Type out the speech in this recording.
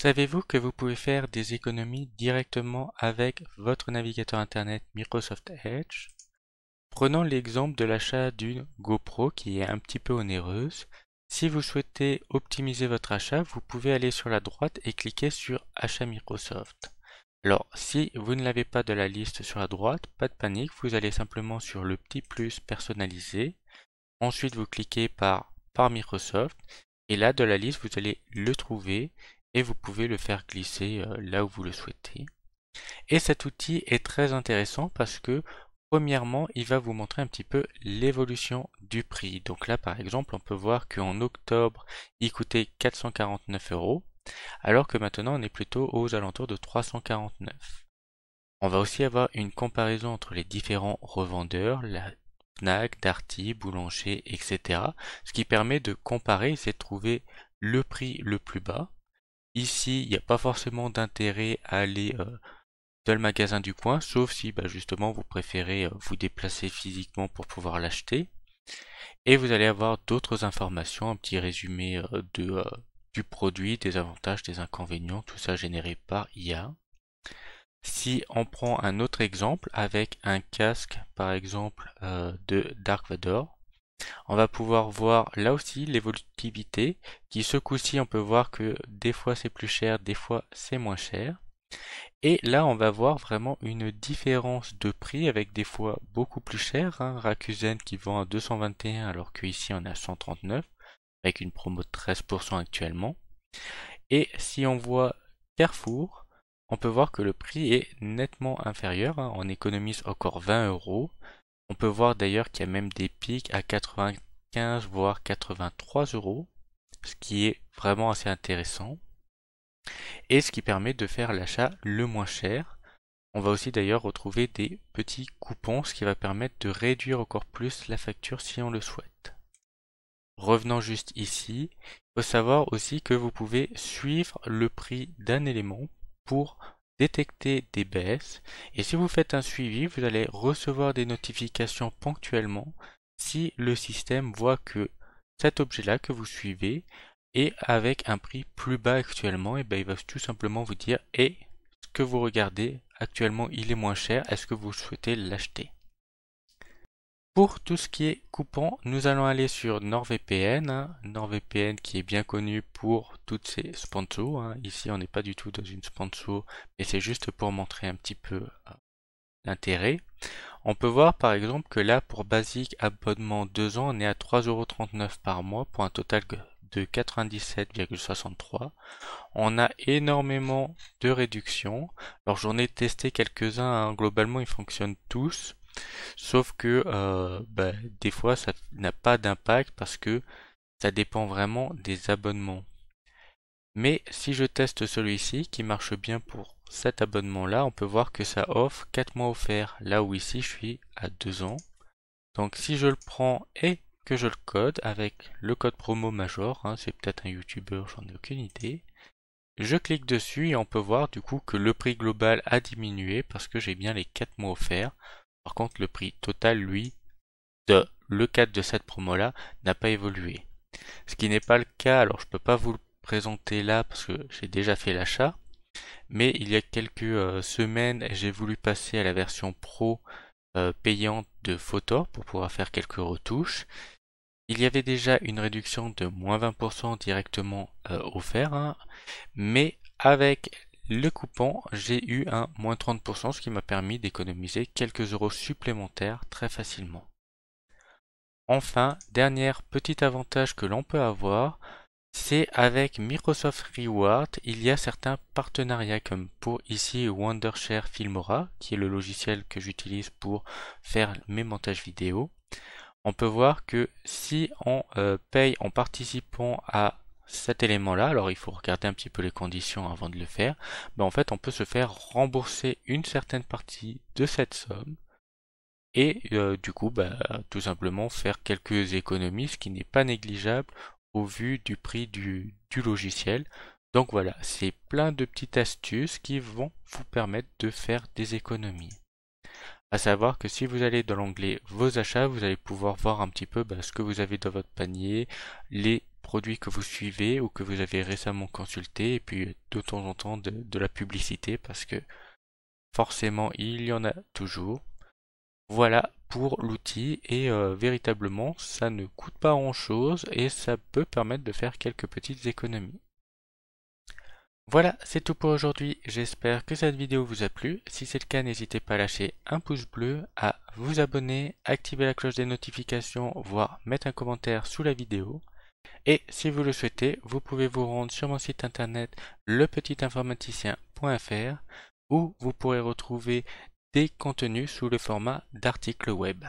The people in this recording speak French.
Savez-vous que vous pouvez faire des économies directement avec votre navigateur internet Microsoft Edge? Prenons l'exemple de l'achat d'une GoPro qui est un petit peu onéreuse. Si vous souhaitez optimiser votre achat, vous pouvez aller sur la droite et cliquer sur Achat Microsoft. Alors, si vous ne l'avez pas de la liste sur la droite, pas de panique, vous allez simplement sur le petit plus personnalisé. Ensuite, vous cliquez par Microsoft et là, de la liste, vous allez le trouver et vous pouvez le faire glisser là où vous le souhaitez. Et cet outil est très intéressant parce que premièrement, il va vous montrer un petit peu l'évolution du prix. Donc là, par exemple, on peut voir qu'en octobre, il coûtait 449 euros, alors que maintenant, on est plutôt aux alentours de 349. On va aussi avoir une comparaison entre les différents revendeurs, la Fnac, Darty, Boulanger, etc. Ce qui permet de comparer et de trouver le prix le plus bas. Ici, il n'y a pas forcément d'intérêt à aller dans le magasin du coin, sauf si justement vous préférez vous déplacer physiquement pour pouvoir l'acheter. Et vous allez avoir d'autres informations, un petit résumé du produit, des avantages, des inconvénients, tout ça généré par IA. Si on prend un autre exemple avec un casque par exemple de Dark Vador, on va pouvoir voir là aussi l'évolutivité qui ce coup-ci on peut voir que des fois c'est plus cher, des fois c'est moins cher. Et là on va voir vraiment une différence de prix avec des fois beaucoup plus cher, hein. Rakuten qui vend à 221 alors qu'ici on est à 139 avec une promo de 13% actuellement. Et si on voit Carrefour, on peut voir que le prix est nettement inférieur, hein. On économise encore 20 euros. On peut voir d'ailleurs qu'il y a même des pics à 95 voire 83 euros, ce qui est vraiment assez intéressant et ce qui permet de faire l'achat le moins cher. On va aussi d'ailleurs retrouver des petits coupons, ce qui va permettre de réduire encore plus la facture si on le souhaite. Revenons juste ici, il faut savoir aussi que vous pouvez suivre le prix d'un élément pour détecter des baisses. Et si vous faites un suivi, vous allez recevoir des notifications ponctuellement si le système voit que cet objet-là que vous suivez est avec un prix plus bas actuellement, et il va tout simplement vous dire, et ce que vous regardez actuellement il est moins cher, est-ce que vous souhaitez l'acheter? Pour tout ce qui est coupon, nous allons aller sur NordVPN, hein. NordVPN qui est bien connu pour toutes ses sponsors, hein. Ici, on n'est pas du tout dans une sponsor, mais c'est juste pour montrer un petit peu l'intérêt. On peut voir par exemple que là, pour Basic abonnement 2 ans, on est à 3,39 € par mois pour un total de 97,63. On a énormément de réductions. Alors j'en ai testé quelques-uns, hein. Globalement, ils fonctionnent tous. Sauf que des fois ça n'a pas d'impact parce que ça dépend vraiment des abonnements. Mais si je teste celui-ci qui marche bien pour cet abonnement-là, on peut voir que ça offre 4 mois offerts, là où ici je suis à 2 ans. Donc si je le prends et que je le code avec le code promo Major, hein, c'est peut-être un YouTuber, j'en ai aucune idée. Je clique dessus et on peut voir du coup que le prix global a diminué parce que j'ai bien les 4 mois offerts. Par contre, le prix total, lui, le cadre de cette promo-là n'a pas évolué. Ce qui n'est pas le cas, alors je peux pas vous le présenter là parce que j'ai déjà fait l'achat, mais il y a quelques semaines, j'ai voulu passer à la version pro payante de Photor pour pouvoir faire quelques retouches. Il y avait déjà une réduction de moins 20% directement offert, hein, mais avec le coupon, j'ai eu un moins 30%, ce qui m'a permis d'économiser quelques euros supplémentaires très facilement. Enfin, dernier petit avantage que l'on peut avoir, c'est avec Microsoft Reward, il y a certains partenariats comme pour ici Wondershare Filmora, qui est le logiciel que j'utilise pour faire mes montages vidéo. On peut voir que si on paye en participant à cet élément-là, alors il faut regarder un petit peu les conditions avant de le faire, en fait on peut se faire rembourser une certaine partie de cette somme et du coup tout simplement faire quelques économies, ce qui n'est pas négligeable au vu du prix du logiciel. Donc voilà, c'est plein de petites astuces qui vont vous permettre de faire des économies. À savoir que si vous allez dans l'onglet vos achats, vous allez pouvoir voir un petit peu ce que vous avez dans votre panier, les produits que vous suivez ou que vous avez récemment consultés, et puis de temps en temps de la publicité, parce que forcément il y en a toujours. Voilà pour l'outil, et véritablement ça ne coûte pas grand-chose et ça peut permettre de faire quelques petites économies. Voilà, c'est tout pour aujourd'hui. J'espère que cette vidéo vous a plu. Si c'est le cas, n'hésitez pas à lâcher un pouce bleu, à vous abonner, activer la cloche des notifications, voire mettre un commentaire sous la vidéo. Et si vous le souhaitez, vous pouvez vous rendre sur mon site internet lepetitinformaticien.fr où vous pourrez retrouver des contenus sous le format d'articles web.